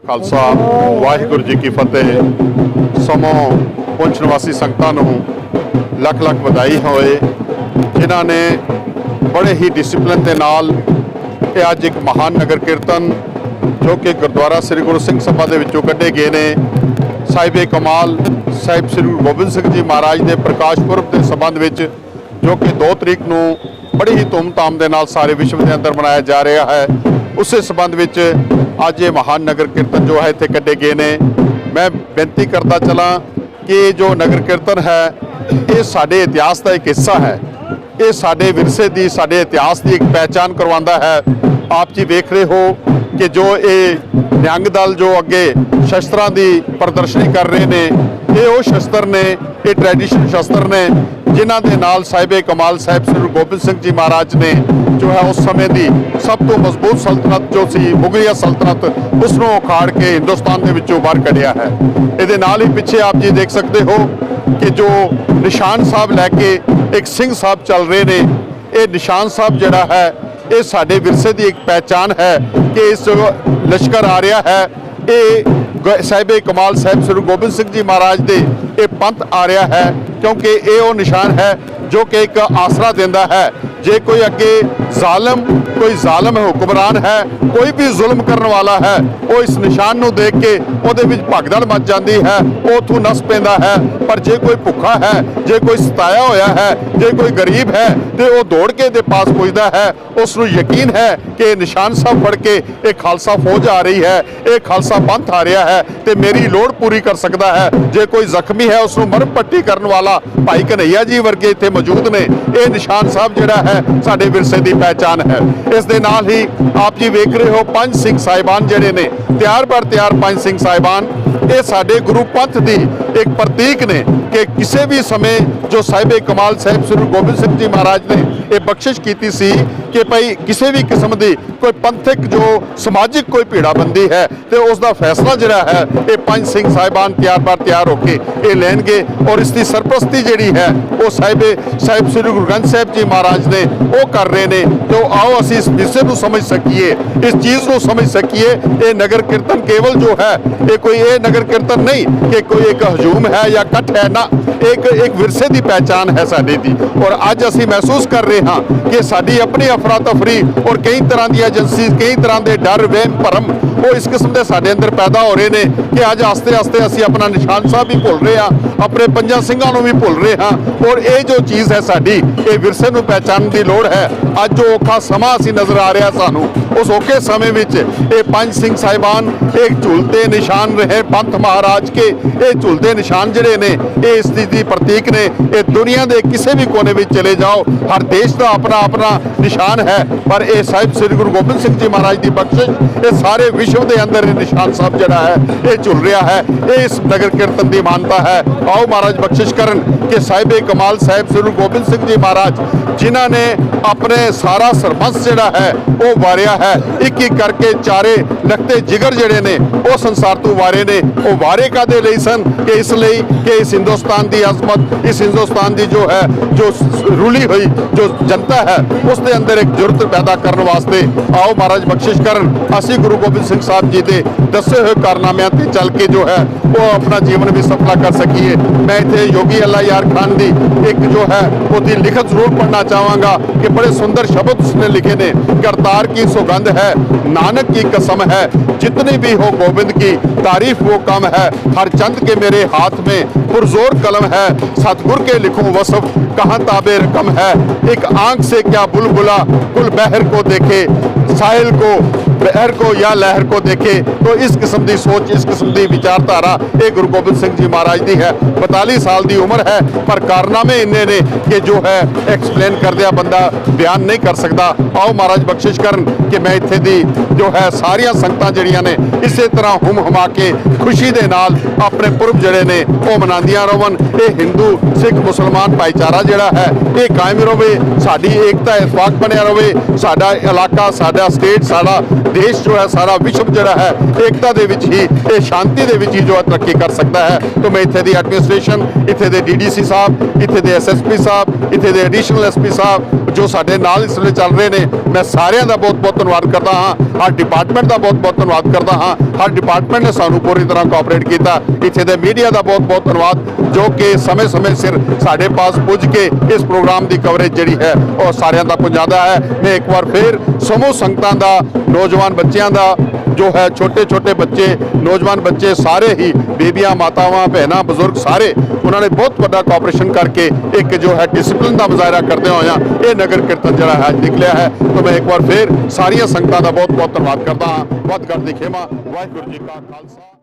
खालसा वाहिगुरू जी की फतेह। समों पुंछ निवासी संगतां नूं लख लख वधाई होए जिन्हां ने बड़े ही डिसिपलिन के नाल अज एक महान नगर कीर्तन जो कि गुरुद्वारा श्री गुरु सिंह सभा दे विचों कढ़े गए ने साहिबे कमाल साहिब श्री गुरु गोबिंद सिंह जी महाराज के प्रकाश पुरब के संबंध विच जो कि 2 तरीक नूं बड़ी ही धूमधाम के नाल सारे विश्व के अंदर मनाया जा रहा है। उस संबंध विच अज ये महान नगर कीर्तन जो है इत्थे कढ़े गए ने। मैं बेनती करता चला कि जो नगर कीर्तन है ये साडे इतिहास का एक हिस्सा है, ये साडे विरसे की साडे इतिहास की एक पहचान करवाता है। आप जी देख रहे हो कि जो ये निहंग दल जो अगे शस्त्रां की प्रदर्शनी कर रहे हैं ये वो शस्त्र ने, ये ट्रैडिशनल शस्त्र ने जिन्हां दे नाल साहिबे कमाल साहिब श्री गुरु गोबिंद सिंह जी महाराज ने जो है उस समय की सब तो मजबूत सल्तनत जो सी मुगलिया सल्तनत उसनों उखाड़ के हिंदुस्तान के विचों बाहर कढ़िया है। ये नाल ही पिछे आप जी देख सकते हो कि जो निशान साहब लैके एक सिंह साहब चल रहे ने, ये निशान साहब जिहड़ा है ये साडे विरसे की एक पहचान है कि इस लश्कर आ रहा है ये साहिबे कमाल साहिब श्री गोबिंद सिंह जी महाराज दे ये पंथ आ रहा है, क्योंकि ये वो निशान है जो कि एक आसरा देता है। जे कोई अगे कोई जालम हुक्मरान है, कोई भी जुल्म करने वाला है, वो इस निशान को देख के ਉਹਦੇ ਵਿੱਚ भगदड़ मच जाती है, वो उथों नस पैंदा है। पर जे कोई भुखा है, जे कोई सताया होया है, जे कोई गरीब है तो वो दौड़ के दे पास पुजदा है। उसनूं यकीन है कि निशान साहब फड़ के एक खालसा फौज आ रही है, एक खालसा पंथ आ रहा है तो मेरी लोड़ पूरी कर सकता है। जे कोई जख्मी है उसनूं मरम पट्टी करने वाला भाई कन्हैया जी वर्गे इत्थे मौजूद ने। ये निशान साहब जिहड़ा है साडे विरसे की पहचान है। इस दे नाल ही आप जी वेख रहे हो 5 सिंह साहिबान जिहड़े ने तैयार पर तैयार 5 सिंह साहिबान ये साडे गुरु पंथ की एक प्रतीक ने कि किसी भी समय जो साहिबे कमाल साहिब श्री गोबिंद सिंह जी महाराज ने ये बख्शिश की सी कि भाई किसी भी किस्म की कोई पंथिक जो समाजिक कोई भीड़ाबंदी है तो उसका फैसला जिहड़ा है ये 5 सिंह साहिबान तैयार पर तैयार होकर ये लैणगे और इसकी सरपरस्ती जिहड़ी है वो साहिब श्री गुरु ग्रंथ साहिब जी महाराज ने वो कर रहे हैं। तो आओ असी इस विषय को समझ सकीए, इस चीज़ को समझ सकीए। ये नगर कीर्तन केवल जो है ये कोई ये नगर कीर्तन नहीं कि कोई एक हजूम है या कट है ना, एक विरसे की पहचान है साडी दी। और अज असी महसूस कर रहे हैं कि साडी अपनी अफरा तफरी और कई तरह की एजेंसी कई तरह के डर वहम भरम वो इस किस्म के साडे अंदर पैदा हो रहे हैं कि अज आस्ते आस्ते असी अपना निशान साहब भी भुल रहे हैं, अपने 5 सिंघां नूं भी भुल रहे हैं। और ये जो चीज़ है साडी ये विरसे नूं पहचानने की लोड़ है। अज जो औखा समा असी नज़र आ रहा सानू उस औखे समय में ये 5 सिंह साहिबान एक झूलते निशान रहे पंथ महाराज के। ये झूलते निशान जिहड़े ने ये इस चीज़ की प्रतीक ने। ये दुनिया के किसी भी कोने में चले जाओ हर देश का अपना अपना निशान है, पर यह साहिब श्री गुरु गोबिंद सिंह जी महाराज की बख्शिश ये सारे विश्व के अंदर निशान साहब जिहड़ा है ये झुल रहा है। ये इस नगर कीर्तन की मानता है। आओ महाराज बख्शिश करन कि साहिबे कमाल साहिब श्री गुरु गोबिंद सिंह जी महाराज जिन्हां ने अपने सारा सरबंस जिहड़ा है वो वारिया है, एक एक करके चारे लखते जिगर जिहड़े ने वो संसार तो वारे ने। वो वारे कादे लई सन कि इसलिए कि इस हिंदुस्तान की अजमत, इस हिंदुस्तान की जो है जो रुली हुई जो जनता है उसके अंदर एक जुर्त पैदा करने वास्ते आओ महाराज बख्शिश करन असी गुरु गोबिंद सिंह साहब जी के दसे हुए कारनामिਆਂ ते चल के जो है वो अपना जीवन भी सफला कर सकीए। मैं इतने योगी अल्लाह यार खान की एक जो है उसकी लिखत जरूर पढ़ना चाहवागा कि बड़े सुंदर शब्द उसने लिखे ने। करतार की सौगंध है, नानक की कसम है, जितनी भी हो गोविंद की तारीफ वो कम है। हर चंद के मेरे हाथ में पुरजोर कलम है, सतगुर के लिखूं वसफ कहाँ ताबे रकम है। एक आंख से क्या बुलबुला कुल बहर को देखे, साहिल को लहर को या लहर को देखे तो इस किस्म की सोच, इस किस्म की विचारधारा ये गुरु गोबिंद सिंह जी महाराज की है। 42 साल की उम्र है पर कारनामे इन्ने ने कि जो है एक्सप्लेन करदिया बंदा बयान नहीं कर सकता। आओ महाराज बख्शिश करन कि मैं इत्थे दी जो है सारिया संगतां जिहड़ियां ने इसे तरह हुम हुमा के खुशी दे नाल अपने पुरब जिहड़े ने वो मनांदियां रहन। ये हिंदू सिख मुसलमान भाईचारा जिहड़ा है ये कायम रहे, साडी एकता इतफाक बनिया रहे, साडा इलाका, साडा स्टेट, साडा देश जो है, सारा विश्व जिहड़ा है एकता दे विच ही, ये शांति दे विच ही जो है तरक्की कर सकता है। तो मैं इत्थे दी एडमिनिस्ट्रेशन, इत्थे दे डीडीसी साहब, इत्थे दे एसएसपी साहब, इत्थे दे एडिशनल एसपी साहब जो साडे नाल इस वे चल रहे ने, मैं सारिਆਂ ਦਾ बहुत धन्यवाद करता हाँ। हर डिपार्टमेंट का बहुत धन्यवाद करता हाँ। हर डिपार्टमेंट ने सानू पूरी तरह कोऑपरेट किया। इत्थे दे मीडिया का बहुत धन्यवाद जो कि समय समय सिर साडे पास पुज के इस प्रोग्राम की कवरेज जिहड़ी है और सारिਆਂ तक पहुँचाता है। मैं एक बार फिर समूह संगतां दा, नौजवान बच्चों का जो है, छोटे छोटे बच्चे, नौजवान बच्चे सारे ही, बेबियां, मातावां, बहनां, बजुर्ग सारे, उन्होंने बहुत बड़ा कोऑपरेशन करके एक जो है डिसिपलिन का मुजाहरा करते हुए ये नगर कीर्तन जरा है निकलिया है। तो मैं एक बार फिर सारिया संगतां का बहुत धन्यवाद करता हाँ। बहुत कर दिखेमा। वाहिगुरू जी का खालसा।